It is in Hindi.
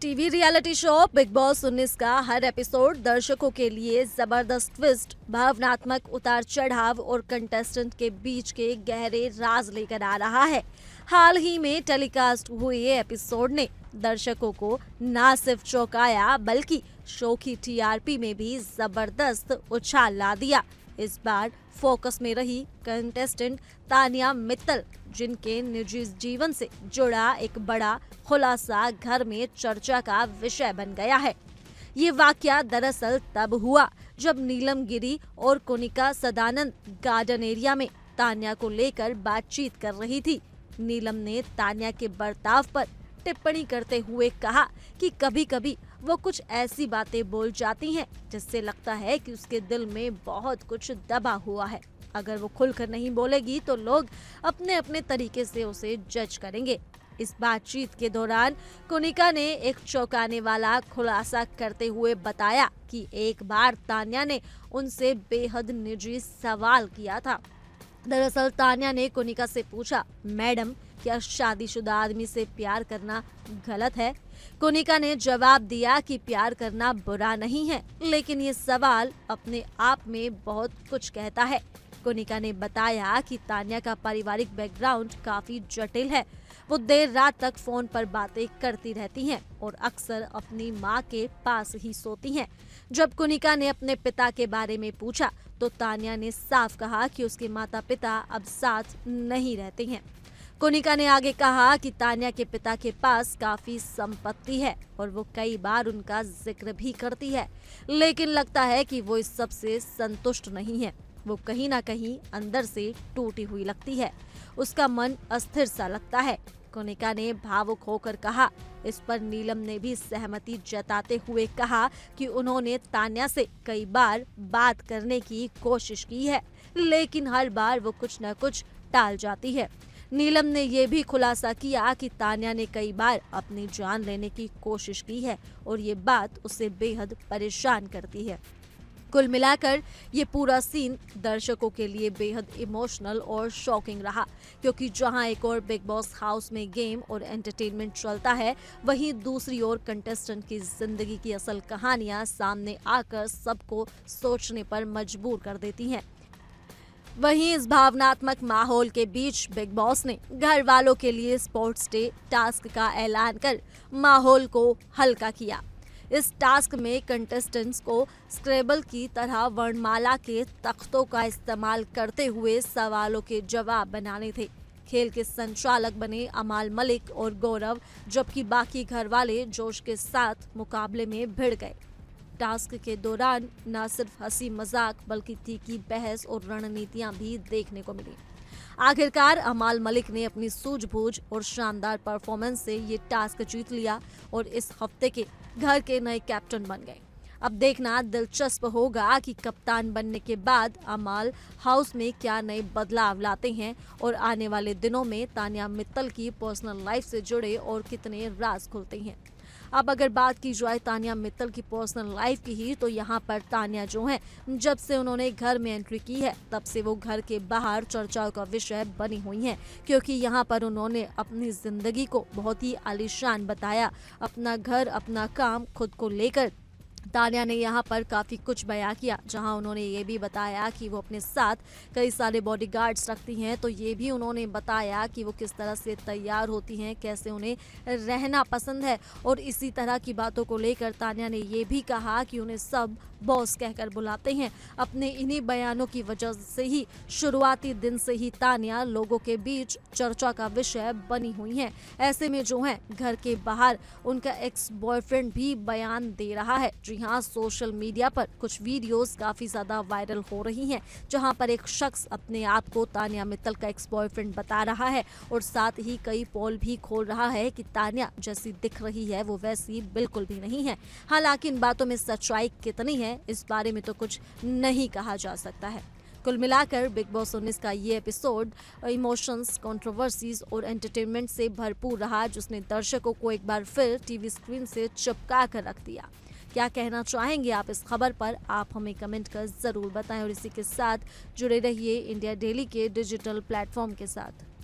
TV reality show big boss 19 का हर एपिसोड दर्शकों के लिए जबरदस्त ट्विस्ट, भावनात्मक उतार चढ़ाव और कंटेस्टेंट के बीच के गहरे राज लेकर आ रहा है। हाल ही में टेलीकास्ट हुए एपिसोड ने दर्शकों को न सिर्फ चौंकाया बल्कि शो की टीआरपी में भी जबरदस्त उछाल ला दिया। इस बार फोकस में रही कंटेस्टेंट तानिया मित्तल, जिनके निजी जीवन से जुड़ा एक बड़ा खुलासा घर में चर्चा का विषय बन गया है। ये वाकया दरअसल तब हुआ जब नीलम गिरी और कोनिका सदानंद गार्डन एरिया में तान्या को लेकर बातचीत कर रही थी। नीलम ने तान्या के बर्ताव पर टिप्पणी करते हुए कहा कि कभी-कभी वो कुछ ऐसी बातें बोल जाती हैं जिससे लगता है कि उसके दिल में बहुत कुछ दबा हुआ है। अगर वो खुलकर नहीं बोलेगी तो लोग अपने अपने तरीके से उसे जज करेंगे। इस बातचीत के दौरान कोनिका ने एक चौंकाने वाला खुलासा करते हुए बताया कि एक बार तान्या ने उनसे बेहद निजी सवाल किया था। दरअसल तान्या ने कोनिका से पूछा, मैडम, क्या शादीशुदा आदमी से प्यार करना गलत है? कोनिका ने जवाब दिया कि प्यार करना बुरा नहीं है, लेकिन ये सवाल अपने आप में बहुत कुछ कहता है। कोनिका ने बताया कि तान्या का पारिवारिक बैकग्राउंड काफी जटिल है। वो देर रात तक फोन पर बातें करती रहती हैं और अक्सर अपनी माँ के पास ही सोती हैं। जब कोनिका ने अपने पिता के बारे में पूछा तो तान्या ने साफ कहा कि उसके माता पिता अब साथ नहीं रहते हैं। कोनिका ने आगे कहा कि तान्या के पिता के पास काफी संपत्ति है और वो कई बार उनका जिक्र भी करती है, लेकिन लगता है कि वो इस सब से संतुष्ट नहीं है। वो कहीं ना कहीं अंदर से टूटी हुई लगती है, उसका मन अस्थिर सा लगता है। कोनिका ने भावुक होकर कहा। इस पर नीलम ने भी सहमति जताते हुए कहा कि उन्होंने तान्या से कई बार बात करने की कोशिश की है, लेकिन हर बार वो कुछ न कुछ टाल जाती है। नीलम ने यह भी खुलासा किया कि तान्या ने कई बार अपनी जान लेने की कोशिश की है और ये बात उसे बेहद परेशान करती है। कुल मिलाकर ये पूरा सीन दर्शकों के लिए बेहद इमोशनल और शॉकिंग रहा, क्योंकि जहां एक और बिग बॉस हाउस में गेम और एंटरटेनमेंट चलता है, वहीं दूसरी ओर कंटेस्टेंट की जिंदगी की असल कहानियां सामने आकर सबको सोचने पर मजबूर कर देती हैं। वहीं इस भावनात्मक माहौल के बीच बिग बॉस ने घर वालों के लिए स्पोर्ट्स डे टास्क का ऐलान कर माहौल को हल्का किया। इस टास्क में कंटेस्टेंट्स को स्क्रेबल की तरह वर्णमाला के तख्तों का इस्तेमाल करते हुए सवालों के जवाब बनाने थे। खेल के संचालक बने अमाल मलिक और गौरव, जबकि बाकी घर वाले जोश के साथ मुकाबले में भिड़ गए। टास्क के दौरान न सिर्फ हंसी मजाक बल्कि तीखी बहस और रणनीतियां भी देखने को मिली। आखिरकार अमाल मलिक ने अपनी सूझबूझ और शानदार परफॉर्मेंस से ये टास्क जीत लिया और इस हफ्ते के घर के नए कैप्टन बन गए। अब देखना दिलचस्प होगा कि कप्तान बनने के बाद अमाल हाउस में क्या नए बदलाव लाते हैं और आने वाले दिनों में तान्या मित्तल की पर्सनल लाइफ से जुड़े और कितने राज खुलते हैं। अब अगर बात की जाए तान्या मित्तल की पर्सनल लाइफ की ही, तो यहाँ पर तान्या जो है, जब से उन्होंने घर में एंट्री की है तब से वो घर के बाहर चर्चाओं का विषय बनी हुई हैं, क्योंकि यहाँ पर उन्होंने अपनी जिंदगी को बहुत ही आलीशान बताया। अपना घर, अपना काम, खुद को लेकर तान्या ने यहाँ पर काफी कुछ बयां किया, जहां उन्होंने ये भी बताया कि वो अपने साथ कई सारे बॉडीगार्ड्स रखती हैं। तो ये भी उन्होंने बताया कि वो किस तरह से तैयार होती हैं, कैसे उन्हें रहना पसंद है। और इसी तरह की बातों को लेकर तान्या ने ये भी कहा कि उन्हें सब बॉस कहकर बुलाते हैं। अपने इन्हीं बयानों की वजह से ही शुरुआती दिन से ही तान्या लोगों के बीच चर्चा का विषय बनी हुई हैं। ऐसे में जो है, घर के बाहर उनका एक्स बॉयफ्रेंड भी बयान दे रहा है। जी हाँ, सोशल मीडिया पर कुछ वीडियोस काफी ज्यादा वायरल हो रही हैं, जहां पर एक शख्स अपने आप को तान्या मित्तल का एक्स बॉयफ्रेंड बता रहा है और साथ ही कई पोल भी खोल रहा है कि तान्या जैसी दिख रही है वो वैसी बिल्कुल भी नहीं है। हालांकि इन बातों में सच्चाई कितनी है, इस बारे में तो कुछ नहीं कहा जा सकता है। कुल मिलाकर बिग बॉस 19 का ये एपिसोड इमोशंस, कंट्रोवर्सीज और एंटरटेनमेंट से भरपूर रहा, जिसने दर्शकों को एक बार फिर टीवी स्क्रीन से चिपका कर रख दिया। क्या कहना चाहेंगे आप इस खबर पर? आप हमें कमेंट कर जरूर बताएं और इसी के साथ जुड़े रहिए इंडिया डेली के डिजिटल प्लेटफॉर्म के साथ।